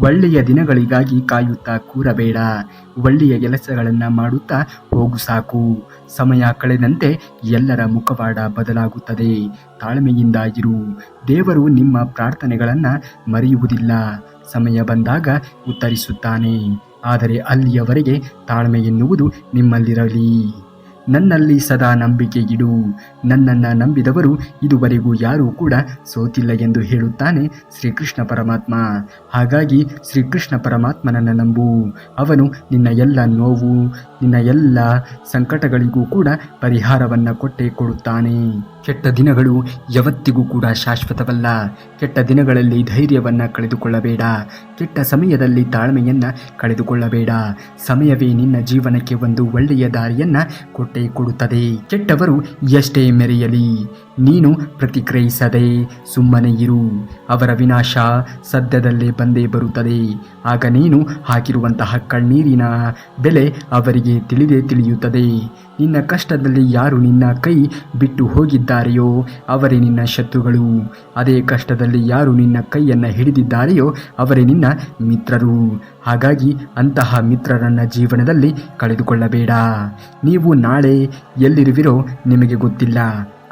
ಒಳ್ಳೆಯ ದಿನಗಳಿಗಾಗಿ ಕಾಯುತ್ತಾ ಕೂರಬೇಡ. ಒಳ್ಳೆಯ ಕೆಲಸಗಳನ್ನು ಮಾಡುತ್ತಾ ಹೋಗು ಸಾಕು. ಸಮಯ ಕಳೆದಂತೆ ಎಲ್ಲರ ಮುಖವಾಡ ಬದಲಾಗುತ್ತದೆ. ತಾಳ್ಮೆಯಿಂದ ಇರು. ದೇವರು ನಿಮ್ಮ ಪ್ರಾರ್ಥನೆಗಳನ್ನು ಮರೆಯುವುದಿಲ್ಲ. ಸಮಯ ಬಂದಾಗ ಉತ್ತರಿಸುತ್ತಾನೆ. ಆದರೆ ಅಲ್ಲಿಯವರೆಗೆ ತಾಳ್ಮೆ ಎನ್ನುವುದು ನಿಮ್ಮಲ್ಲಿರಲಿ. ನನ್ನಲ್ಲಿ ಸದಾ ನಂಬಿಕೆ ಇಡು. ನನ್ನನ್ನು ನಂಬಿದವರು ಇದುವರೆಗೂ ಯಾರೂ ಕೂಡ ಸೋತಿಲ್ಲ ಎಂದು ಹೇಳುತ್ತಾನೆ ಶ್ರೀಕೃಷ್ಣ ಪರಮಾತ್ಮ. ಹಾಗಾಗಿ ಶ್ರೀಕೃಷ್ಣ ಪರಮಾತ್ಮನನ್ನು ನಂಬು. ಅವನು ನಿನ್ನ ಎಲ್ಲ ನೋವು, ನಿನ್ನ ಎಲ್ಲ ಸಂಕಟಗಳಿಗೂ ಕೂಡ ಪರಿಹಾರವನ್ನು ಕೊಟ್ಟೇ ಕೊಡುತ್ತಾನೆ. ಕೆಟ್ಟ ದಿನಗಳು ಯಾವತ್ತಿಗೂ ಕೂಡ ಶಾಶ್ವತವಲ್ಲ. ಕೆಟ್ಟ ದಿನಗಳಲ್ಲಿ ಧೈರ್ಯವನ್ನು ಕಳೆದುಕೊಳ್ಳಬೇಡ. ಕೆಟ್ಟ ಸಮಯದಲ್ಲಿ ತಾಳ್ಮೆಯನ್ನು ಕಳೆದುಕೊಳ್ಳಬೇಡ. ಸಮಯವೇ ನಿನ್ನ ಜೀವನಕ್ಕೆ ಒಂದು ಒಳ್ಳೆಯ ದಾರಿಯನ್ನು ಕೊಟ್ಟೇ ಕೊಡುತ್ತದೆ. ಕೆಟ್ಟವರು ಎಷ್ಟೇ ಮೆರೆಯಲಿ, ನೀನು ಪ್ರತಿಕ್ರಿಯಿಸದೆ ಸುಮ್ಮನೆ ಇರು. ಅವರ ವಿನಾಶ ಸದ್ಯದಲ್ಲೇ ಬಂದೇ ಬರುತ್ತದೆ. ಆಗ ನೀನು ಹಾಕಿರುವಂತಹ ಕಣ್ಣೀರಿನ ಬೆಲೆ ಅವರಿಗೆ ತಿಳಿಯುತ್ತದೆ. ನಿನ್ನ ಕಷ್ಟದಲ್ಲಿ ಯಾರು ನಿನ್ನ ಕೈ ಬಿಟ್ಟು ಹೋಗಿದ್ದಾರೆಯೋ ಅವರೇ ನಿನ್ನ ಶತ್ರುಗಳು. ಅದೇ ಕಷ್ಟದಲ್ಲಿ ಯಾರು ನಿನ್ನ ಕೈಯನ್ನು ಹಿಡಿದಿದ್ದಾರೆಯೋ ಅವರೇ ನಿನ್ನ ಮಿತ್ರರು. ಹಾಗಾಗಿ ಅಂತಹ ಮಿತ್ರರನ್ನ ಜೀವನದಲ್ಲಿ ಕಳೆದುಕೊಳ್ಳಬೇಡ. ನೀವು ನಾಳೆ ಎಲ್ಲಿರುವಿರೋ ನಿಮಗೆ ಗೊತ್ತಿಲ್ಲ.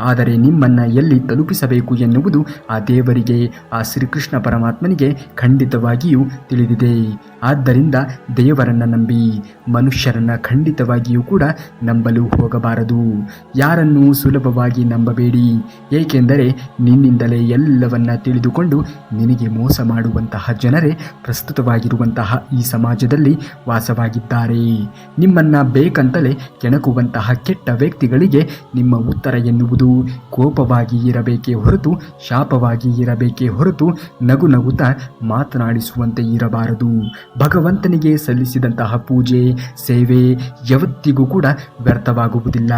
ಆದರೆ ನಿಮ್ಮನ್ನು ಎಲ್ಲಿ ತಲುಪಿಸಬೇಕು ಎನ್ನುವುದು ಆ ದೇವರಿಗೆ, ಆ ಶ್ರೀಕೃಷ್ಣ ಪರಮಾತ್ಮನಿಗೆ ಖಂಡಿತವಾಗಿಯೂ ತಿಳಿದಿದೆ. ಆದ್ದರಿಂದ ದೇವರನ್ನು ನಂಬಿ, ಮನುಷ್ಯರನ್ನು ಖಂಡಿತವಾಗಿಯೂ ಕೂಡ ನಂಬಲು ಹೋಗಬಾರದು. ಯಾರನ್ನೂ ಸುಲಭವಾಗಿ ನಂಬಬೇಡಿ. ಏಕೆಂದರೆ ನಿನ್ನಿಂದಲೇ ಎಲ್ಲವನ್ನ ತಿಳಿದುಕೊಂಡು ನಿನಗೆ ಮೋಸ ಮಾಡುವಂತಹ ಜನರೇ ಪ್ರಸ್ತುತವಾಗಿರುವಂತಹ ಈ ಸಮಾಜದಲ್ಲಿ ವಾಸವಾಗಿದ್ದಾರೆ. ನಿಮ್ಮನ್ನು ಬೇಕಂತಲೇ ಕೆಣಕುವಂತಹ ಕೆಟ್ಟ ವ್ಯಕ್ತಿಗಳಿಗೆ ನಿಮ್ಮ ಉತ್ತರ ಎನ್ನುವುದು ಕೋಪವಾಗಿ ಇರಬೇಕೇ ಹೊರತು ಶಾಪವಾಗಿ ಇರಬೇಕೇ ಹೊರತು ನಗು ನಗುತ್ತಾ ಮಾತನಾಡಿಸುವಂತೆ ಇರಬಾರದು. ಭಗವಂತನಿಗೆ ಸಲ್ಲಿಸಿದಂತಹ ಪೂಜೆ ಸೇವೆ ಯಾವತ್ತಿಗೂ ಕೂಡ ವ್ಯರ್ಥವಾಗುವುದಿಲ್ಲ.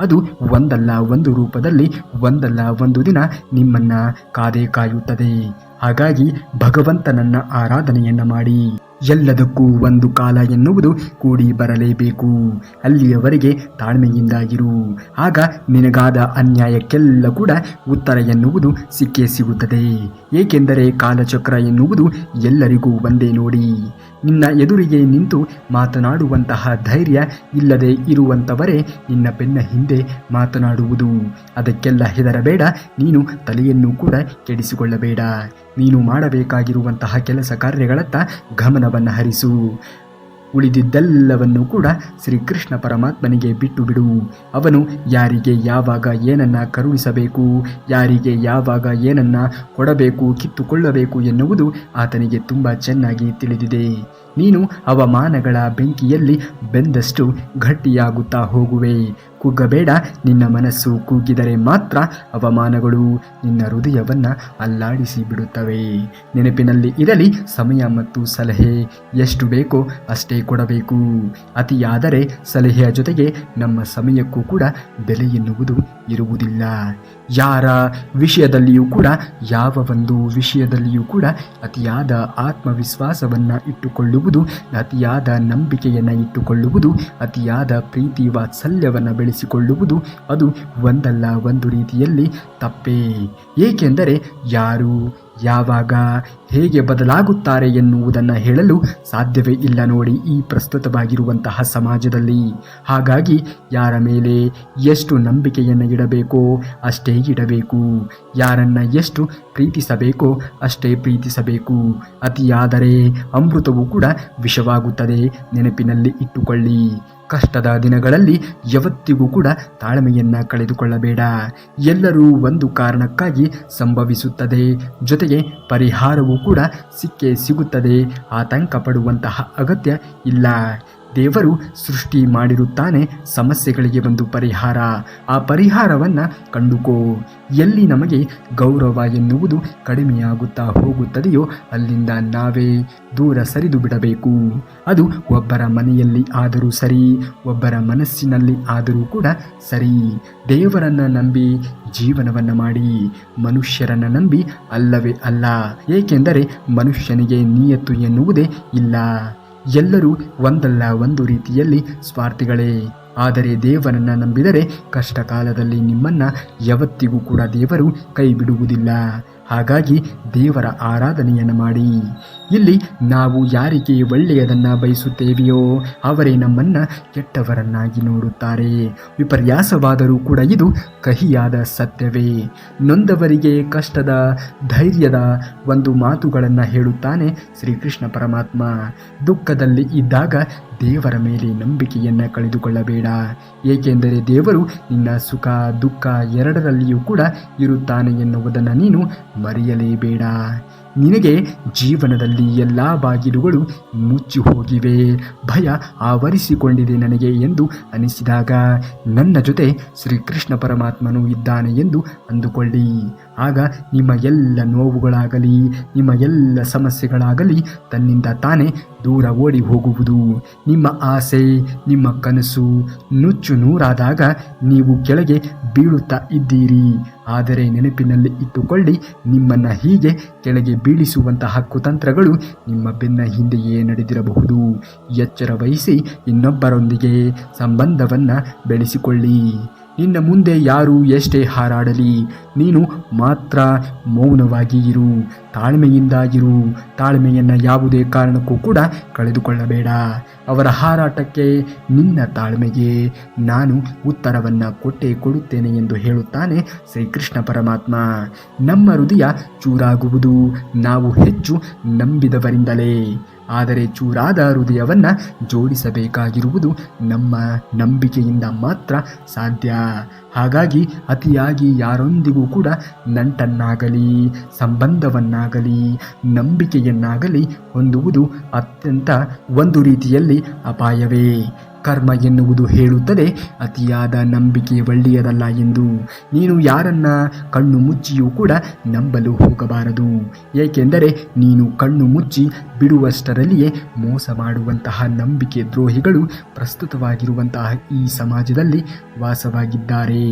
ಅದು ಒಂದಲ್ಲ ಒಂದು ರೂಪದಲ್ಲಿ ಒಂದಲ್ಲ ಒಂದು ದಿನ ನಿಮ್ಮನ್ನ ಕಾದೇ ಕಾಯುತ್ತದೆ. ಹಾಗಾಗಿ ಭಗವಂತನನ್ನ ಆರಾಧನೆಯನ್ನ ಮಾಡಿ. ಎಲ್ಲದಕ್ಕೂ ಒಂದು ಕಾಲ ಎನ್ನುವುದು ಕೂಡಿ ಬರಲೇಬೇಕು. ಅಲ್ಲಿಯವರೆಗೆ ತಾಳ್ಮೆಯಿಂದ ಇರು. ಆಗ ನಿನಗಾದ ಅನ್ಯಾಯಕ್ಕೆಲ್ಲ ಕೂಡ ಉತ್ತರ ಎನ್ನುವುದು ಸಿಕ್ಕೇ ಸಿಗುತ್ತದೆ. ಏಕೆಂದರೆ ಕಾಲಚಕ್ರ ಎನ್ನುವುದು ಎಲ್ಲರಿಗೂ ಒಂದೇ ನೋಡಿ. ನಿನ್ನ ಎದುರಿಗೆ ನಿಂತು ಮಾತನಾಡುವಂತಹ ಧೈರ್ಯ ಇಲ್ಲದೆ ಇರುವಂಥವರೇ ನಿನ್ನ ಬೆನ್ನ ಹಿಂದೆ ಮಾತನಾಡುವುದು. ಅದಕ್ಕೆಲ್ಲ ಹೆದರಬೇಡ. ನೀನು ತಲೆಯನ್ನು ಕೂಡ ಕೆಡಿಸಿಕೊಳ್ಳಬೇಡ. ನೀನು ಮಾಡಬೇಕಾಗಿರುವಂತಹ ಕೆಲಸ ಕಾರ್ಯಗಳತ್ತ ಗಮನವನ್ನು ಹರಿಸು. ಉಳಿದಿದ್ದೆಲ್ಲವನ್ನು ಕೂಡ ಶ್ರೀಕೃಷ್ಣ ಪರಮಾತ್ಮನಿಗೆ ಬಿಟ್ಟು ಬಿಡು. ಅವನು ಯಾರಿಗೆ ಯಾವಾಗ ಏನನ್ನ ಕರುಣಿಸಬೇಕು, ಯಾರಿಗೆ ಯಾವಾಗ ಏನನ್ನ ಕೊಡಬೇಕು, ಕಿತ್ತುಕೊಳ್ಳಬೇಕು ಎನ್ನುವುದು ಆತನಿಗೆ ತುಂಬ ಚೆನ್ನಾಗಿ ತಿಳಿದಿದೆ. ನೀನು ಅವಮಾನಗಳ ಬೆಂಕಿಯಲ್ಲಿ ಬೆಂದಷ್ಟು ಗಟ್ಟಿಯಾಗುತ್ತಾ ಹೋಗುವೆ. ಕುಗ್ಗಬೇಡ. ನಿನ್ನ ಮನಸ್ಸು ಕುಗ್ಗಿದರೆ ಮಾತ್ರ ಅವಮಾನಗಳು ನಿನ್ನ ಹೃದಯವನ್ನು ಅಲ್ಲಾಡಿಸಿ ಬಿಡುತ್ತವೆ. ನೆನಪಿನಲ್ಲಿ ಇರಲಿ, ಸಮಯ ಮತ್ತು ಸಲಹೆ ಎಷ್ಟು ಬೇಕೋ ಅಷ್ಟೇ ಕೊಡಬೇಕು. ಅತಿಯಾದರೆ ಸಲಹೆಯ ಜೊತೆಗೆ ನಮ್ಮ ಸಮಯಕ್ಕೂ ಕೂಡ ಬೆಲೆ ಎನ್ನುವುದು ಇರುವುದಿಲ್ಲ. ಯಾರ ವಿಷಯದಲ್ಲಿಯೂ ಕೂಡ, ಯಾವ ಒಂದು ವಿಷಯದಲ್ಲಿಯೂ ಕೂಡ ಅತಿಯಾದ ಆತ್ಮವಿಶ್ವಾಸವನ್ನು ಇಟ್ಟುಕೊಳ್ಳುವುದು, ಅತಿಯಾದ ನಂಬಿಕೆಯನ್ನು ಇಟ್ಟುಕೊಳ್ಳುವುದು, ಅತಿಯಾದ ಪ್ರೀತಿ ವಾತ್ಸಲ್ಯವನ್ನು ಬೆಳೆಸಿಕೊಳ್ಳುವುದು ಅದು ಒಂದಲ್ಲ ಒಂದು ರೀತಿಯಲ್ಲಿ ತಪ್ಪೇ. ಏಕೆಂದರೆ ಯಾರು ಯಾವಾಗ ಹೇಗೆ ಬದಲಾಗುತ್ತಾರೆ ಎನ್ನುವುದನ್ನು ಹೇಳಲು ಸಾಧ್ಯವೇ ಇಲ್ಲ ನೋಡಿ ಈ ಪ್ರಸ್ತುತವಾಗಿರುವಂತಹ ಸಮಾಜದಲ್ಲಿ. ಹಾಗಾಗಿ ಯಾರ ಮೇಲೆ ಎಷ್ಟು ನಂಬಿಕೆಯನ್ನು ಇಡಬೇಕೋ ಅಷ್ಟೇ ಇಡಬೇಕು. ಯಾರನ್ನು ಎಷ್ಟು ಪ್ರೀತಿಸಬೇಕೋ ಅಷ್ಟೇ ಪ್ರೀತಿಸಬೇಕು. ಅತಿಯಾದರೆ ಅಮೃತವೂ ಕೂಡ ವಿಷವಾಗುತ್ತದೆ. ನೆನಪಿನಲ್ಲಿ ಇಟ್ಟುಕೊಳ್ಳಿ. ಕಷ್ಟದ ದಿನಗಳಲ್ಲಿ ಯಾವತ್ತಿಗೂ ಕೂಡ ತಾಳ್ಮೆಯನ್ನು ಕಳೆದುಕೊಳ್ಳಬೇಡ. ಎಲ್ಲರೂ ಒಂದು ಕಾರಣಕ್ಕಾಗಿ ಸಂಭವಿಸುತ್ತದೆ. ಜೊತೆಗೆ ಪರಿಹಾರವೂ ಕೂಡ ಸಿಕ್ಕೇ ಸಿಗುತ್ತದೆ. ಆತಂಕ ಪಡುವಂತಹ ಅಗತ್ಯ ಇಲ್ಲ. ದೇವರು ಸೃಷ್ಟಿ ಮಾಡಿರುತ್ತಾನೆ ಸಮಸ್ಯೆಗಳಿಗೆ ಒಂದು ಪರಿಹಾರ. ಆ ಪರಿಹಾರವನ್ನು ಕಂಡುಕೋ. ಎಲ್ಲಿ ನಮಗೆ ಗೌರವ ಎನ್ನುವುದು ಕಡಿಮೆಯಾಗುತ್ತಾ ಹೋಗುತ್ತದೆಯೋ ಅಲ್ಲಿಂದ ನಾವೇ ದೂರ ಸರಿದು ಬಿಡಬೇಕು. ಅದು ಒಬ್ಬರ ಮನೆಯಲ್ಲಿ ಆದರೂ ಸರಿ, ಒಬ್ಬರ ಮನಸ್ಸಿನಲ್ಲಿ ಆದರೂ ಕೂಡ ಸರಿ. ದೇವರನ್ನು ನಂಬಿ ಜೀವನವನ್ನು ಮಾಡಿ, ಮನುಷ್ಯರನ್ನು ನಂಬಿ ಅಲ್ಲವೇ ಅಲ್ಲ. ಏಕೆಂದರೆ ಮನುಷ್ಯನಿಗೆ ನಿಯತ್ತು ಎನ್ನುವುದೇ ಇಲ್ಲ. ಎಲ್ಲರೂ ಒಂದಲ್ಲ ಒಂದು ರೀತಿಯಲ್ಲಿ ಸ್ವಾರ್ಥಿಗಳೇ. ಆದರೆ ದೇವರನ್ನು ನಂಬಿದರೆ ಕಷ್ಟ ಕಾಲದಲ್ಲಿ ನಿಮ್ಮನ್ನು ಯಾವತ್ತಿಗೂ ಕೂಡ ದೇವರು ಕೈ ಬಿಡುವುದಿಲ್ಲ. ಹಾಗಾಗಿ ದೇವರ ಆರಾಧನೆಯನ್ನು ಮಾಡಿ. ಇಲ್ಲಿ ನಾವು ಯಾರಿಗೆ ಒಳ್ಳೆಯದನ್ನು ಬಯಸುತ್ತೇವೆಯೋ ಅವರೇ ನಮ್ಮನ್ನು ಕೆಟ್ಟವರನ್ನಾಗಿ ನೋಡುತ್ತಾರೆ. ವಿಪರ್ಯಾಸವಾದರೂ ಕೂಡ ಇದು ಕಹಿಯಾದ ಸತ್ಯವೇ. ನೊಂದವರಿಗೆ ಕಷ್ಟದ ಧೈರ್ಯದ ಒಂದು ಮಾತುಗಳನ್ನು ಹೇಳುತ್ತಾನೆ ಶ್ರೀಕೃಷ್ಣ ಪರಮಾತ್ಮ. ದುಃಖದಲ್ಲಿ ಇದ್ದಾಗ ದೇವರ ಮೇಲೆ ನಂಬಿಕೆಯನ್ನು ಕಳೆದುಕೊಳ್ಳಬೇಡ, ಏಕೆಂದರೆ ದೇವರು ನಿನ್ನ ಸುಖ ದುಃಖ ಎರಡರಲ್ಲಿಯೂ ಕೂಡ ಇರುತ್ತಾನೆ ಎನ್ನುವುದನ್ನು ನೀನು ಮರೆಯಲೇಬೇಡ. ನಿನಗೆ ಜೀವನದಲ್ಲಿ ಎಲ್ಲ ಬಾಗಿಲುಗಳು ಮುಚ್ಚಿ ಹೋಗಿವೆ, ಭಯ ಆವರಿಸಿಕೊಂಡಿದೆ ನನಗೆ ಎಂದು ಅನಿಸಿದಾಗ ನನ್ನ ಜೊತೆ ಶ್ರೀಕೃಷ್ಣ ಪರಮಾತ್ಮನು ಇದ್ದಾನೆ ಎಂದು ಅಂದುಕೊಳ್ಳಿ. ಆಗ ನಿಮ್ಮ ಎಲ್ಲ ನೋವುಗಳಾಗಲಿ ನಿಮ್ಮ ಎಲ್ಲ ಸಮಸ್ಯೆಗಳಾಗಲಿ ತನ್ನಿಂದ ತಾನೇ ದೂರ ಓಡಿ ಹೋಗುವುದು. ನಿಮ್ಮ ಆಸೆ ನಿಮ್ಮ ಕನಸು ನುಚ್ಚು ನೂರಾದಾಗ ನೀವು ಕೆಳಗೆ ಬೀಳುತ್ತಾ ಇದ್ದೀರಿ. ಆದರೆ ನೆನಪಿನಲ್ಲಿ ಇಟ್ಟುಕೊಳ್ಳಿ, ನಿಮ್ಮನ್ನು ಹೀಗೆ ಕೆಳಗೆ ಬೀಳಿಸುವಂತಹ ಕುತಂತ್ರಗಳು ನಿಮ್ಮ ಬೆನ್ನ ಹಿಂದೆಯೇ ನಡೆದಿರಬಹುದು. ಎಚ್ಚರ ವಹಿಸಿ ಇನ್ನೊಬ್ಬರೊಂದಿಗೆ ಸಂಬಂಧವನ್ನು ಬೆಳೆಸಿಕೊಳ್ಳಿ. ನಿನ್ನ ಮುಂದೆ ಯಾರು ಎಷ್ಟೇ ಹಾರಾಡಲಿ ನೀನು ಮಾತ್ರ ಮೌನವಾಗಿ ಇರು, ತಾಳ್ಮೆಯಿಂದ ಇರು. ತಾಳ್ಮೆಯನ್ನು ಯಾವುದೇ ಕಾರಣಕ್ಕೂ ಕೂಡ ಕಳೆದುಕೊಳ್ಳಬೇಡ. ಅವರ ಹಾರಾಟಕ್ಕೆ ನಿನ್ನ ತಾಳ್ಮೆಗೆ ನಾನು ಉತ್ತರವನ್ನು ಕೊಡುತ್ತೇನೆ ಎಂದು ಹೇಳುತ್ತಾನೆ ಶ್ರೀಕೃಷ್ಣ ಪರಮಾತ್ಮ. ನಮ್ಮ ಹೃದಯ ಚೂರಾಗುವುದು ನಾವು ಹೆಚ್ಚು ನಂಬಿದವರಿಂದಲೇ, ಆದರೆ ಚೂರಾದ ಹೃದಯವನ್ನು ಜೋಡಿಸಬೇಕಾಗಿರುವುದು ನಮ್ಮ ನಂಬಿಕೆಯಿಂದ ಮಾತ್ರ ಸಾಧ್ಯ. ಹಾಗಾಗಿ ಅತಿಯಾಗಿ ಯಾರೊಂದಿಗೂ ಕೂಡ ನಂಟನ್ನಾಗಲಿ ಸಂಬಂಧವನ್ನಾಗಲಿ ನಂಬಿಕೆಯನ್ನಾಗಲಿ ಹೊಂದುವುದು ಅತ್ಯಂತ ಒಂದು ರೀತಿಯಲ್ಲಿ ಅಪಾಯವೇ. ಕರ್ಮ ಎನ್ನುವುದು ಹೇಳುತ್ತದೆ ಅತಿಯಾದ ನಂಬಿಕೆ ಒಳ್ಳೆಯದಲ್ಲ ಎಂದು. ನೀನು ಯಾರನ್ನ ಕಣ್ಣು ಮುಚ್ಚಿಯೂ ಕೂಡ ನಂಬಲು ಹೋಗಬಾರದು, ಏಕೆಂದರೆ ನೀನು ಕಣ್ಣು ಮುಚ್ಚಿ ಬಿಡುವಷ್ಟರಲ್ಲಿಯೇ ಮೋಸ ಮಾಡುವಂತಹ ನಂಬಿಕೆ ದ್ರೋಹಿಗಳು ಪ್ರಸ್ತುತವಾಗಿರುವಂತಹ ಈ ಸಮಾಜದಲ್ಲಿ ವಾಸವಾಗಿದ್ದಾರೆ.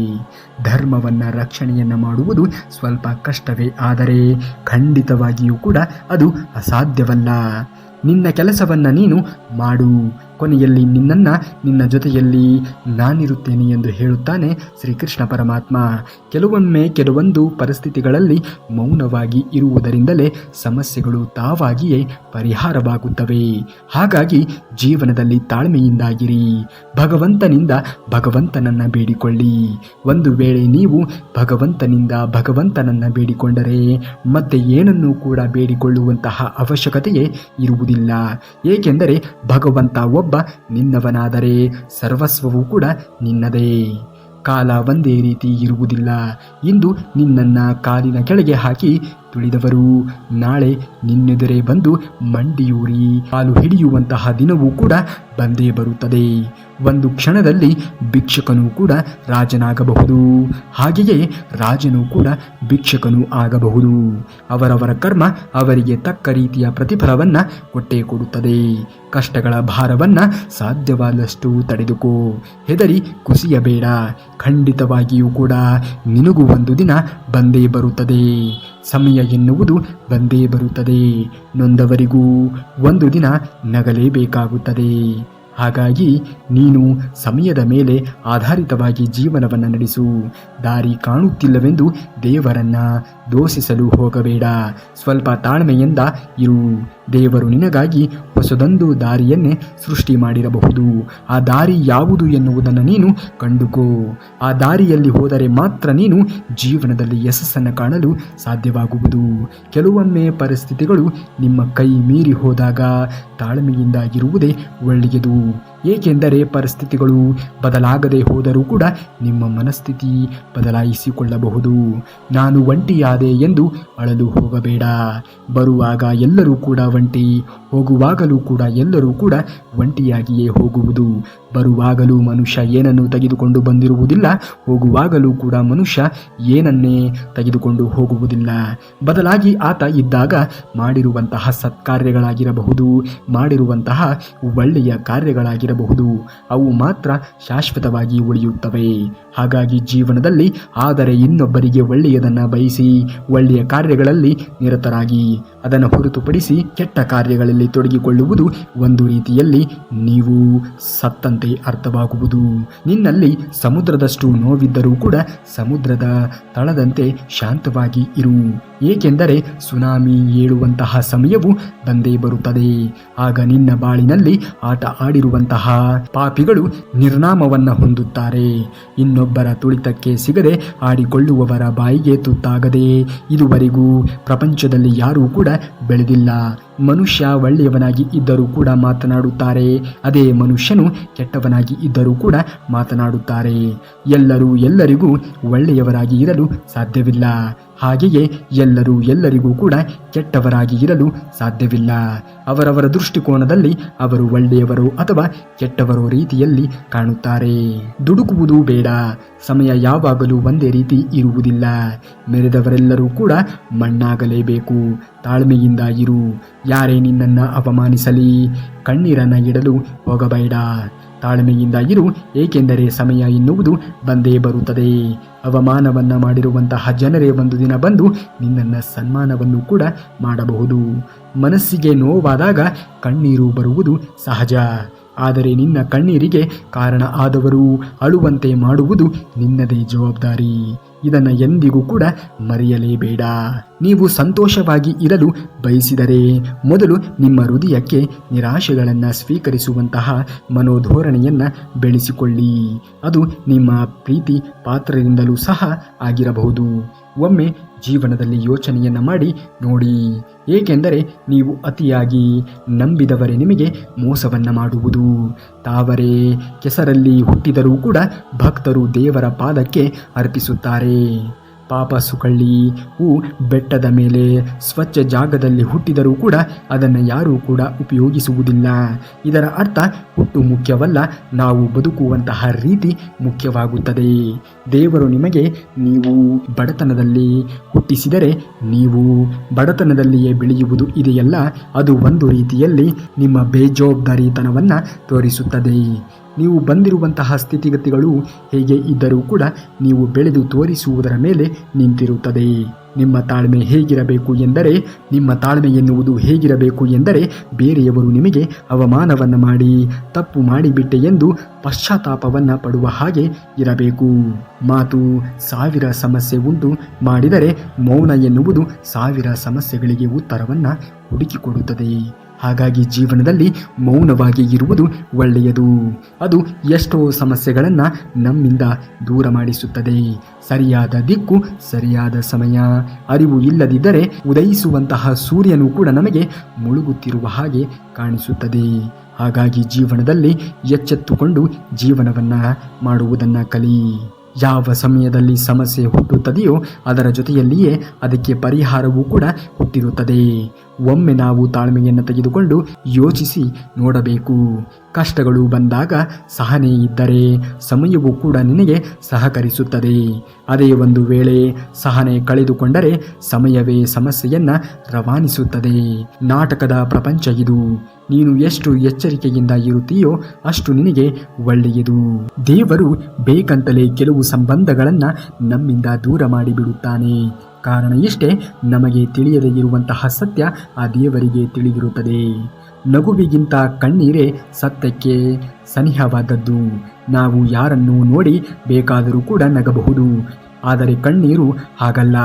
ಧರ್ಮವನ್ನು ರಕ್ಷಣೆಯನ್ನು ಮಾಡುವುದು ಸ್ವಲ್ಪ ಕಷ್ಟವೇ, ಆದರೆ ಖಂಡಿತವಾಗಿಯೂ ಕೂಡ ಅದು ಅಸಾಧ್ಯವಲ್ಲ. ನಿನ್ನ ಕೆಲಸವನ್ನು ನೀನು ಮಾಡು, ಕೊನೆಯಲ್ಲಿ ನಿನ್ನ ಜೊತೆಯಲ್ಲಿ ನಾನಿರುತ್ತೇನೆ ಎಂದು ಹೇಳುತ್ತಾನೆ ಶ್ರೀಕೃಷ್ಣ ಪರಮಾತ್ಮ. ಕೆಲವೊಂದು ಪರಿಸ್ಥಿತಿಗಳಲ್ಲಿ ಮೌನವಾಗಿ ಇರುವುದರಿಂದಲೇ ಸಮಸ್ಯೆಗಳು ತಾವಾಗಿಯೇ ಪರಿಹಾರವಾಗುತ್ತವೆ. ಹಾಗಾಗಿ ಜೀವನದಲ್ಲಿ ತಾಳ್ಮೆಯಿಂದಾಗಿರಿ, ಭಗವಂತನಿಂದ ಭಗವಂತನನ್ನು ಬೇಡಿಕೊಳ್ಳಿ. ಒಂದು ವೇಳೆ ನೀವು ಭಗವಂತನನ್ನು ಬೇಡಿಕೊಂಡರೆ ಮತ್ತೆ ಏನನ್ನೂ ಕೂಡ ಬೇಡಿಕೊಳ್ಳುವಂತಹ ಅವಶ್ಯಕತೆಯೇ ಇರುವುದಿಲ್ಲ, ಏಕೆಂದರೆ ಭಗವಂತ ಒಬ್ಬ ನಿನ್ನವನಾದರೆ ಸರ್ವಸ್ವವೂ ಕೂಡ ನಿನ್ನದೇ. ಕಾಲ ಒಂದೇ ರೀತಿ ಇರುವುದಿಲ್ಲ. ಇಂದು ನಿನ್ನನ್ನು ಕಾಲಿನ ಕೆಳಗೆ ಹಾಕಿ ತುಳಿದವರು ನಾಳೆ ನಿನ್ನೆದುರೇ ಬಂದು ಮಂಡಿಯೂರಿ ಕಾಲು ಹಿಡಿಯುವಂತಹ ದಿನವೂ ಕೂಡ ಬಂದೇ ಬರುತ್ತದೆ. ಒಂದು ಕ್ಷಣದಲ್ಲಿ ಭಿಕ್ಷಕನೂ ಕೂಡ ರಾಜನಾಗಬಹುದು, ಹಾಗೆಯೇ ರಾಜನೂ ಕೂಡ ಭಿಕ್ಷಕನೂ ಆಗಬಹುದು. ಅವರವರ ಕರ್ಮ ಅವರಿಗೆ ತಕ್ಕ ರೀತಿಯ ಪ್ರತಿಫಲವನ್ನು ಕೊಟ್ಟೇ ಕೊಡುತ್ತದೆ. ಕಷ್ಟಗಳ ಭಾರವನ್ನು ಸಾಧ್ಯವಾದಷ್ಟು ತಡೆದುಕೋ, ಹೆದರಿ ಕುಸಿಯಬೇಡ. ಖಂಡಿತವಾಗಿಯೂ ಕೂಡ ನಿನಗೂ ಒಂದು ದಿನ ಬಂದೇ ಬರುತ್ತದೆ. ಸಮಯ ಎನ್ನುವುದು ಬಂದೇ ಬರುತ್ತದೆ. ನೊಂದವರಿಗೂ ಒಂದು ದಿನ ನಗಲೇಬೇಕಾಗುತ್ತದೆ. ಹಾಗಾಗಿ ನೀನು ಸಮಯದ ಮೇಲೆ ಆಧಾರಿತವಾಗಿ ಜೀವನವನ್ನು ನಡೆಸು. ದಾರಿ ಕಾಣುತ್ತಿಲ್ಲವೆಂದು ದೇವರನ್ನು ದೂಷಿಸಲು ಹೋಗಬೇಡ. ಸ್ವಲ್ಪ ತಾಳ್ಮೆಯಿಂದ ಇರು. ದೇವರು ನಿನಗಾಗಿ ಹೊಸದೊಂದು ದಾರಿಯನ್ನೇ ಸೃಷ್ಟಿ ಮಾಡಿರಬಹುದು. ಆ ದಾರಿ ಯಾವುದು ಎನ್ನುವುದನ್ನು ನೀನು ಕಂಡುಕೋ. ಆ ದಾರಿಯಲ್ಲಿ ಹೋದರೆ ಮಾತ್ರ ನೀನು ಜೀವನದಲ್ಲಿ ಯಶಸ್ಸನ್ನು ಕಾಣಲು ಸಾಧ್ಯವಾಗುವುದು. ಕೆಲವೊಮ್ಮೆ ಪರಿಸ್ಥಿತಿಗಳು ನಿಮ್ಮ ಕೈ ಮೀರಿ ಹೋದಾಗ ತಾಳ್ಮೆಯಿಂದ ಇರುವುದೇ ಒಳ್ಳೆಯದು, ಏಕೆಂದರೆ ಪರಿಸ್ಥಿತಿಗಳು ಬದಲಾಗದೆ ಹೋದರೂ ಕೂಡ ನಿಮ್ಮ ಮನಸ್ಥಿತಿ ಬದಲಾಯಿಸಿಕೊಳ್ಳಬಹುದು. ನಾನು ಒಂಟಿಯಾದೆ ಎಂದು ಅಳಲು ಹೋಗಬೇಡ. ಬರುವಾಗ ಎಲ್ಲರೂ ಕೂಡ ಒಂಟಿ, ಹೋಗುವಾಗಲೂ ಕೂಡ ಎಲ್ಲರೂ ಕೂಡ ಒಂಟಿಯಾಗಿಯೇ ಹೋಗುವುದು. ಬರುವಾಗಲೂ ಮನುಷ್ಯ ಏನನ್ನು ತೆಗೆದುಕೊಂಡು ಬಂದಿರುವುದಿಲ್ಲ, ಹೋಗುವಾಗಲೂ ಕೂಡ ಮನುಷ್ಯ ಏನನ್ನೇ ತೆಗೆದುಕೊಂಡು ಹೋಗುವುದಿಲ್ಲ. ಬದಲಾಗಿ ಆತ ಇದ್ದಾಗ ಮಾಡಿರುವಂತಹ ಸತ್ಕಾರ್ಯಗಳಾಗಿರಬಹುದು, ಮಾಡಿರುವಂತಹ ಒಳ್ಳೆಯ ಕಾರ್ಯಗಳಾಗಿರಬಹುದು, ಅವು ಮಾತ್ರ ಶಾಶ್ವತವಾಗಿ ಉಳಿಯುತ್ತವೆ. ಹಾಗಾಗಿ ಜೀವನದಲ್ಲಿ ಆದರೆ ಇನ್ನೊಬ್ಬರಿಗೆ ಒಳ್ಳೆಯದನ್ನು ಬಯಸಿ ಒಳ್ಳೆಯ ಕಾರ್ಯಗಳಲ್ಲಿ ನಿರತರಾಗಿ, ಅದನ್ನು ಹೊರತುಪಡಿಸಿ ಕೆಟ್ಟ ಕಾರ್ಯಗಳಲ್ಲಿ ತೊಡಗಿಕೊಳ್ಳುವುದು ಒಂದು ರೀತಿಯಲ್ಲಿ ನೀವು ಸತ್ತಂತೆ. ಎಂಬಂತೆ ಅರ್ಥವಾಗುವುದು. ನಿನ್ನಲ್ಲಿ ಸಮುದ್ರದಷ್ಟು ನೋವಿದ್ದರೂ ಕೂಡ ಸಮುದ್ರದ ತಳದಂತೆ ಶಾಂತವಾಗಿ ಇರು. ಏಕೆಂದರೆ ಸುನಾಮಿ ಏಳುವಂತಹ ಸಮಯವು ಬಂದೇ ಬರುತ್ತದೆ. ಆಗ ನಿನ್ನ ಬಾಳಿನಲ್ಲಿ ಆಟ ಆಡಿರುವಂತಹ ಪಾಪಿಗಳು ನಿರ್ನಾಮವನ್ನ ಹೊಂದುತ್ತಾರೆ. ಇನ್ನೊಬ್ಬರ ತುಳಿತಕ್ಕೆ ಸಿಗದೆ ಆಡಿಕೊಳ್ಳುವವರ ಬಾಯಿಗೆ ತುತ್ತಾಗದೆ ಇದುವರೆಗೂ ಪ್ರಪಂಚದಲ್ಲಿ ಯಾರೂ ಕೂಡ ಬೆಳೆದಿಲ್ಲ. ಮನುಷ್ಯ ಒಳ್ಳೆಯವನಾಗಿ ಇದ್ದರೂ ಕೂಡ ಮಾತನಾಡುತ್ತಾರೆ, ಅದೇ ಮನುಷ್ಯನು ಕೆಟ್ಟವನಾಗಿ ಇದ್ದರೂ ಕೂಡ ಮಾತನಾಡುತ್ತಾರೆ. ಎಲ್ಲರೂ ಎಲ್ಲರಿಗೂ ಒಳ್ಳೆಯವರಾಗಿ ಇರಲು ಸಾಧ್ಯವಿಲ್ಲ. ಹಾಗೆಯೇ ಎಲ್ಲರೂ ಎಲ್ಲರಿಗೂ ಕೂಡ ಕೆಟ್ಟವರಾಗಿ ಇರಲು ಸಾಧ್ಯವಿಲ್ಲ. ಅವರವರ ದೃಷ್ಟಿಕೋನದಲ್ಲಿ ಅವರು ಒಳ್ಳೆಯವರು ಅಥವಾ ಕೆಟ್ಟವರೋ ರೀತಿಯಲ್ಲಿ ಕಾಣುತ್ತಾರೆ. ದುಡುಕುವುದು ಬೇಡ. ಸಮಯ ಯಾವಾಗಲೂ ಒಂದೇ ರೀತಿ ಇರುವುದಿಲ್ಲ. ಮೆರೆದವರೆಲ್ಲರೂ ಕೂಡ ಮಣ್ಣಾಗಲೇಬೇಕು. ತಾಳ್ಮೆಯಿಂದ ಇರು. ಯಾರೇ ನಿನ್ನನ್ನು ಅವಮಾನಿಸಲಿ ಕಣ್ಣೀರನ್ನ ಇಡಲು ಹೋಗಬೇಡ. ತಾಳ್ಮೆಯಿಂದ ಇರು. ಏಕೆಂದರೆ ಸಮಯ ಎನ್ನುವುದು ಬಂದೇ ಬರುತ್ತದೆ. ಅವಮಾನವನ್ನ ಮಾಡಿರುವಂತಹ ಜನರೇ ಒಂದು ದಿನ ಬಂದು ನಿನ್ನನ್ನು ಸನ್ಮಾನವನ್ನು ಕೂಡ ಮಾಡಬಹುದು. ಮನಸ್ಸಿಗೆ ನೋವಾದಾಗ ಕಣ್ಣೀರು ಬರುವುದು ಸಹಜ. ಆದರೆ ನಿನ್ನ ಕಣ್ಣೀರಿಗೆ ಕಾರಣ ಆದವರು ಅಳುವಂತೆ ಮಾಡುವುದು ನಿನ್ನದೇ ಜವಾಬ್ದಾರಿ. ಇದನ್ನು ಎಂದಿಗೂ ಕೂಡ ಮರೆಯಲೇಬೇಡ. ನೀವು ಸಂತೋಷವಾಗಿ ಇರಲು ಬಯಸಿದರೆ ಮೊದಲು ನಿಮ್ಮ ಹೃದಯಕ್ಕೆ ನಿರಾಶೆಗಳನ್ನು ಸ್ವೀಕರಿಸುವಂತಹ ಮನೋಧೋರಣೆಯನ್ನು ಬೆಳೆಸಿಕೊಳ್ಳಿ. ಅದು ನಿಮ್ಮ ಪ್ರೀತಿ ಪಾತ್ರರಿಂದಲೂ ಸಹ ಆಗಿರಬಹುದು. ಒಮ್ಮೆ ಜೀವನದಲ್ಲಿ ಯೋಚನೆಯನ್ನು ಮಾಡಿ ನೋಡಿ. ಏಕೆಂದರೆ ನೀವು ಅತಿಯಾಗಿ ನಂಬಿದವರೇ ನಿಮಗೆ ಮೋಸವನ್ನು ಮಾಡುವುದು. ತಾವರೇ ಕೆಸರಲ್ಲಿ ಹುಟ್ಟಿದರೂ ಕೂಡ ಭಕ್ತರು ದೇವರ ಪಾದಕ್ಕೆ ಅರ್ಪಿಸುತ್ತಾರೆ. ಪಾಪ ಸುಕಳ್ಳಿ ಹೂ ಬೆಟ್ಟದ ಮೇಲೆ ಸ್ವಚ್ಛ ಜಾಗದಲ್ಲಿ ಹುಟ್ಟಿದರೂ ಕೂಡ ಅದನ್ನು ಯಾರೂ ಕೂಡ ಉಪಯೋಗಿಸುವುದಿಲ್ಲ. ಇದರ ಅರ್ಥ ಹುಟ್ಟು ಮುಖ್ಯವಲ್ಲ, ನಾವು ಬದುಕುವಂತಹ ರೀತಿ ಮುಖ್ಯವಾಗುತ್ತದೆ. ದೇವರು ನಿಮಗೆ ನೀವು ಬಡತನದಲ್ಲಿ ಹುಟ್ಟಿಸಿದರೆ ನೀವು ಬಡತನದಲ್ಲಿಯೇ ಬೆಳೆಯುವುದು ಇದೆಯಲ್ಲ, ಅದು ಒಂದು ರೀತಿಯಲ್ಲಿ ನಿಮ್ಮ ಬೇಜವಾಬ್ದಾರಿತನವನ್ನು ತೋರಿಸುತ್ತದೆ. ನೀವು ಬಂದಿರುವಂತಹ ಸ್ಥಿತಿಗತಿಗಳು ಹೇಗೆ ಇದ್ದರೂ ಕೂಡ ನೀವು ಬೆಳೆದು ತೋರಿಸುವುದರ ಮೇಲೆ ನಿಂತಿರುತ್ತದೆ. ನಿಮ್ಮ ತಾಳ್ಮೆ ಎನ್ನುವುದು ಹೇಗಿರಬೇಕು ಎಂದರೆ ಬೇರೆಯವರು ನಿಮಗೆ ಅವಮಾನವನ್ನು ಮಾಡಿ ತಪ್ಪು ಮಾಡಿಬಿಟ್ಟೆ ಎಂದು ಪಶ್ಚಾತ್ತಾಪವನ್ನು ಪಡುವ ಹಾಗೆ ಇರಬೇಕು. ಮಾತು 1000 ಸಮಸ್ಯೆ ಉಂಟು ಮಾಡಿದರೆ ಮೌನ ಎನ್ನುವುದು 1000 ಸಮಸ್ಯೆಗಳಿಗೆ ಉತ್ತರವನ್ನು ಹುಡುಕಿಕೊಡುತ್ತದೆ. ಹಾಗಾಗಿ ಜೀವನದಲ್ಲಿ ಮೌನವಾಗಿ ಇರುವುದು ಒಳ್ಳೆಯದು. ಅದು ಎಷ್ಟೋ ಸಮಸ್ಯೆಗಳನ್ನು ನಮ್ಮಿಂದ ದೂರ ಮಾಡಿಸುತ್ತದೆ. ಸರಿಯಾದ ದಿಕ್ಕು, ಸರಿಯಾದ ಸಮಯ, ಅರಿವು ಇಲ್ಲದಿದ್ದರೆ ಉದಯಿಸುವಂತಹ ಸೂರ್ಯನು ಕೂಡ ನಮಗೆ ಮುಳುಗುತ್ತಿರುವ ಹಾಗೆ ಕಾಣಿಸುತ್ತದೆ. ಹಾಗಾಗಿ ಜೀವನದಲ್ಲಿ ಎಚ್ಚೆತ್ತುಕೊಂಡು ಜೀವನವನ್ನು ಮಾಡುವುದನ್ನು ಕಲಿ. ಯಾವ ಸಮಯದಲ್ಲಿ ಸಮಸ್ಯೆ ಹುಟ್ಟುತ್ತದೆಯೋ ಅದರ ಜೊತೆಯಲ್ಲಿಯೇ ಅದಕ್ಕೆ ಪರಿಹಾರವೂ ಕೂಡ ಹುಟ್ಟಿರುತ್ತದೆ. ಒಮ್ಮೆ ನಾವು ತಾಳ್ಮೆಯನ್ನು ತೆಗೆದುಕೊಂಡು ಯೋಚಿಸಿ ನೋಡಬೇಕು. ಕಷ್ಟಗಳು ಬಂದಾಗ ಸಹನೆ ಇದ್ದರೆ ಸಮಯವೂ ಕೂಡ ನಿನಗೆ ಸಹಕರಿಸುತ್ತದೆ. ಅದೇ ಒಂದು ವೇಳೆ ಸಹನೆ ಕಳೆದುಕೊಂಡರೆ ಸಮಯವೇ ಸಮಸ್ಯೆಯನ್ನು ರವಾನಿಸುತ್ತದೆ. ನಾಟಕದ ಪ್ರಪಂಚ ಇದು. ನೀನು ಎಷ್ಟು ಎಚ್ಚರಿಕೆಯಿಂದ ಇರುತ್ತೀಯೋ ಅಷ್ಟು ನಿನಗೆ ಒಳ್ಳೆಯದು. ದೇವರು ಬೇಕಂತಲೇ ಕೆಲವು ಸಂಬಂಧಗಳನ್ನು ನಮ್ಮಿಂದ ದೂರ ಮಾಡಿಬಿಡುತ್ತಾನೆ. ಕಾರಣ ಇಷ್ಟೇ, ನಮಗೆ ತಿಳಿಯದೇ ಇರುವಂತಹ ಸತ್ಯ ಆ ದೇವರಿಗೆ ತಿಳಿದಿರುತ್ತದೆ. ನಗುವಿಗಿಂತ ಕಣ್ಣೀರೇ ಸತ್ಯಕ್ಕೆ ಸನಿಹವಾದದ್ದು. ನಾವು ಯಾರನ್ನು ನೋಡಿ ಬೇಕಾದರೂ ಕೂಡ ನಗಬಹುದು, ಆದರೆ ಕಣ್ಣೀರು ಹಾಗಲ್ಲ.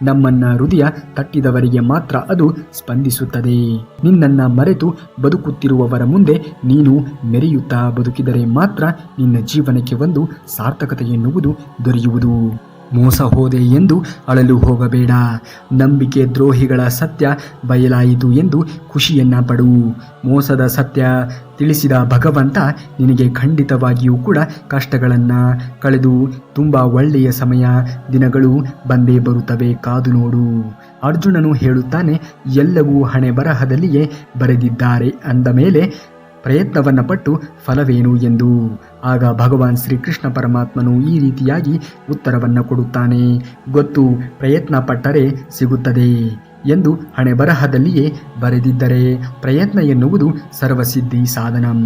ನಮ್ಮನ್ನ ಹೃದಯ ತಟ್ಟಿದವರಿಗೆ ಮಾತ್ರ ಅದು ಸ್ಪಂದಿಸುತ್ತದೆ. ನಿನ್ನನ್ನು ಮರೆತು ಬದುಕುತ್ತಿರುವವರ ಮುಂದೆ ನೀನು ಮೆರೆಯುತ್ತಾ ಬದುಕಿದರೆ ಮಾತ್ರ ನಿನ್ನ ಜೀವನಕ್ಕೆ ಒಂದು ಸಾರ್ಥಕತೆ ಎನ್ನುವುದು ದೊರೆಯುವುದು. ಮೋಸ ಹೋದೆ ಎಂದು ಅಳಲು ಹೋಗಬೇಡ. ನಂಬಿಕೆ ದ್ರೋಹಿಗಳ ಸತ್ಯ ಬಯಲಾಯಿತು ಎಂದು ಖುಷಿಯನ್ನ ಪಡು. ಮೋಸದ ಸತ್ಯ ತಿಳಿಸಿದ ಭಗವಂತ ನಿನಗೆ ಖಂಡಿತವಾಗಿಯೂ ಕೂಡ ಕಷ್ಟಗಳನ್ನು ಕಳೆದು ತುಂಬ ಒಳ್ಳೆಯ ಸಮಯ ದಿನಗಳು ಬಂದೇ ಬರುತ್ತವೆ, ಕಾದು ನೋಡು. ಅರ್ಜುನನು ಹೇಳುತ್ತಾನೆ, ಎಲ್ಲವೂ ಹಣೆ ಬರಹದಲ್ಲಿಯೇ ಬರೆದಿದ್ದಾರೆ ಅಂದ ಮೇಲೆ ಪ್ರಯತ್ನವನ್ನು ಪಟ್ಟು ಫಲವೇನು ಎಂದು. ಆಗ ಭಗವಾನ್ ಶ್ರೀಕೃಷ್ಣ ಪರಮಾತ್ಮನು ಈ ರೀತಿಯಾಗಿ ಉತ್ತರವನ್ನು ಕೊಡುತ್ತಾನೆ, ಗೊತ್ತು, ಪ್ರಯತ್ನ ಪಟ್ಟರೆ ಸಿಗುತ್ತದೆ ಎಂದು ಹಣೆ ಬರಹದಲ್ಲಿಯೇ ಬರೆದಿದ್ದರೆ ಪ್ರಯತ್ನ ಎನ್ನುವುದು ಸರ್ವಸಿದ್ಧಿ ಸಾಧನಂ.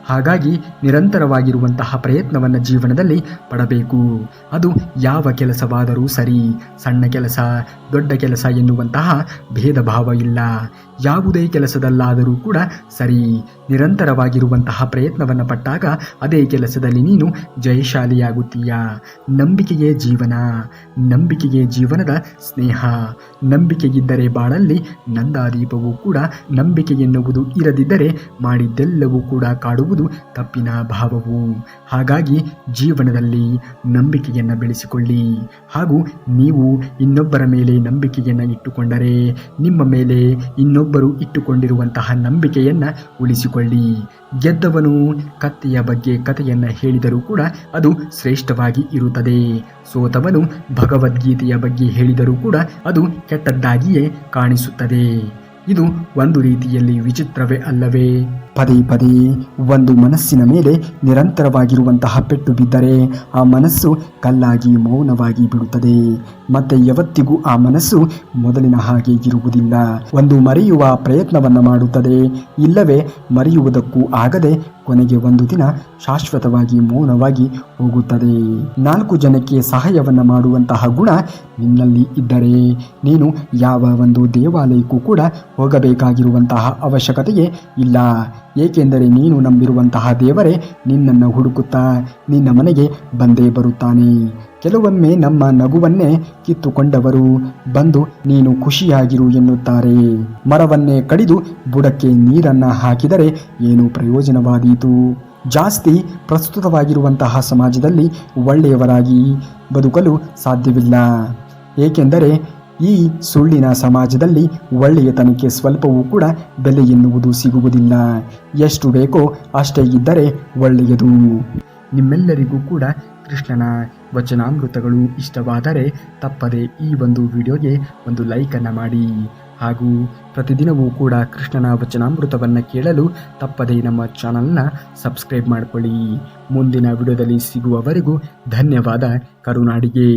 ಹಾಗಾಗಿ ನಿರಂತರವಾಗಿರುವಂತಹ ಪ್ರಯತ್ನವನ್ನು ಜೀವನದಲ್ಲಿ ಪಡಬೇಕು. ಅದು ಯಾವ ಕೆಲಸವಾದರೂ ಸರಿ, ಸಣ್ಣ ಕೆಲಸ ದೊಡ್ಡ ಕೆಲಸ ಎನ್ನುವಂತಹ ಭೇದ ಭಾವ ಇಲ್ಲ. ಯಾವುದೇ ಕೆಲಸದಲ್ಲಾದರೂ ಕೂಡ ಸರಿ, ನಿರಂತರವಾಗಿರುವಂತಹ ಪ್ರಯತ್ನವನ್ನು ಪಟ್ಟಾಗ ಅದೇ ಕೆಲಸದಲ್ಲಿ ನೀನು ಜಯಶಾಲಿಯಾಗುತ್ತೀಯ. ನಂಬಿಕೆಯೇ ಜೀವನ, ನಂಬಿಕೆಯೇ ಜೀವನದ ಸ್ನೇಹ. ನಂಬಿಕೆಯಿದ್ದರೆ ಬಾಳಲ್ಲಿ ನಂದಾದೀಪವೂ ಕೂಡ, ನಂಬಿಕೆ ಎನ್ನುವುದು ಇರದಿದ್ದರೆ ಮಾಡಿದ್ದೆಲ್ಲವೂ ಕೂಡ ಕಾಡುವುದು ತಪ್ಪಿನ ಭಾವವು. ಹಾಗಾಗಿ ಜೀವನದಲ್ಲಿ ನಂಬಿಕೆಯನ್ನು ಬೆಳೆಸಿಕೊಳ್ಳಿ. ಹಾಗೂ ನೀವು ಇನ್ನೊಬ್ಬರ ಮೇಲೆ ನಂಬಿಕೆಯನ್ನು ಇಟ್ಟುಕೊಂಡರೆ ನಿಮ್ಮ ಮೇಲೆ ಇನ್ನೊಬ್ಬರು ಇಟ್ಟುಕೊಂಡಿರುವಂತಹ ನಂಬಿಕೆಯನ್ನು ಉಳಿಸಿಕೊಳ್ಳಿ. ಗೆದ್ದವನು ಕತ್ತೆಯ ಬಗ್ಗೆ ಕಥೆಯನ್ನು ಹೇಳಿದರೂ ಕೂಡ ಅದು ಶ್ರೇಷ್ಠವಾಗಿ ಇರುತ್ತದೆ. ಸೋತವನು ಭಗವದ್ಗೀತೆಯ ಬಗ್ಗೆ ಹೇಳಿದರೂ ಕೂಡ ಅದು ಕೆಟ್ಟದ್ದಾಗಿಯೇ ಕಾಣಿಸುತ್ತದೆ. ಇದು ಒಂದು ರೀತಿಯಲ್ಲಿ ವಿಚಿತ್ರವೇ ಅಲ್ಲವೇ? ಪದೇ ಪದೇ ಒಂದು ಮನಸ್ಸಿನ ಮೇಲೆ ನಿರಂತರವಾಗಿರುವಂತಹ ಪೆಟ್ಟು ಬಿದ್ದರೆ ಆ ಮನಸ್ಸು ಕಲ್ಲಾಗಿ ಮೌನವಾಗಿ ಬಿಡುತ್ತದೆ. ಮತ್ತೆ ಯಾವತ್ತಿಗೂ ಆ ಮನಸ್ಸು ಮೊದಲಿನ ಹಾಗೆ ಇರುವುದಿಲ್ಲ. ಒಂದು ಮರೆಯುವ ಪ್ರಯತ್ನವನ್ನು ಮಾಡುತ್ತದೆ, ಇಲ್ಲವೇ ಮರೆಯುವುದಕ್ಕೂ ಆಗದೆ ಕೊನೆಗೆ ಒಂದು ದಿನ ಶಾಶ್ವತವಾಗಿ ಮೌನವಾಗಿ ಹೋಗುತ್ತದೆ. 4 ಜನಕ್ಕೆ ಸಹಾಯವನ್ನು ಮಾಡುವಂತಹ ಗುಣ ನಿನ್ನಲ್ಲಿ ಇದ್ದರೆ ನೀನು ಯಾವ ಒಂದು ದೇವಾಲಯಕ್ಕೂ ಕೂಡ ಹೋಗಬೇಕಾಗಿರುವಂತಹ ಅವಶ್ಯಕತೆಯೇ ಇಲ್ಲ. ಏಕೆಂದರೆ ನೀನು ನಂಬಿರುವಂತಹ ದೇವರೇ ನಿನ್ನನ್ನು ಹುಡುಕುತ್ತಾ ನಿನ್ನ ಮನೆಗೆ ಬಂದೇ ಬರುತ್ತಾನೆ. ಕೆಲವೊಮ್ಮೆ ನಮ್ಮ ನಗುವನ್ನೇ ಕಿತ್ತುಕೊಂಡವರು ಬಂದು ನೀನು ಖುಷಿಯಾಗಿರು ಎನ್ನುತ್ತಾರೆ. ಮರವನ್ನೇ ಕಡಿದು ಬುಡಕ್ಕೆ ನೀರನ್ನು ಹಾಕಿದರೆ ಏನು ಪ್ರಯೋಜನವಾದೀತು? ಜಾಸ್ತಿ ಪ್ರಸ್ತುತವಾಗಿರುವಂತಹ ಸಮಾಜದಲ್ಲಿ ಒಳ್ಳೆಯವರಾಗಿ ಬದುಕಲು ಸಾಧ್ಯವಿಲ್ಲ. ಏಕೆಂದರೆ ಈ ಸುಳ್ಳಿನ ಸಮಾಜದಲ್ಲಿ ಒಳ್ಳೆಯತನಕ್ಕೆ ಸ್ವಲ್ಪವೂ ಕೂಡ ಬೆಲೆ ಎನ್ನುವುದು ಸಿಗುವುದಿಲ್ಲ. ಎಷ್ಟು ಬೇಕೋ ಅಷ್ಟೇ ಇದ್ದರೆ ಒಳ್ಳೆಯದು. ನಿಮ್ಮೆಲ್ಲರಿಗೂ ಕೂಡ ಕೃಷ್ಣನ ವಚನಾಮೃತಗಳು ಇಷ್ಟವಾದರೆ ತಪ್ಪದೆ ಈ ಒಂದು ವಿಡಿಯೋಗೆ ಒಂದು ಲೈಕನ್ನು ಮಾಡಿ. ಹಾಗೂ ಪ್ರತಿದಿನವೂ ಕೂಡ ಕೃಷ್ಣನ ವಚನಾಮೃತವನ್ನು ಕೇಳಲು ತಪ್ಪದೆ ನಮ್ಮ ಚಾನಲ್ನ ಸಬ್ಸ್ಕ್ರೈಬ್ ಮಾಡಿಕೊಳ್ಳಿ. ಮುಂದಿನ ವಿಡಿಯೋದಲ್ಲಿ ಸಿಗುವವರೆಗೂ ಧನ್ಯವಾದ. ಕರುನಾಡಿಗೆ.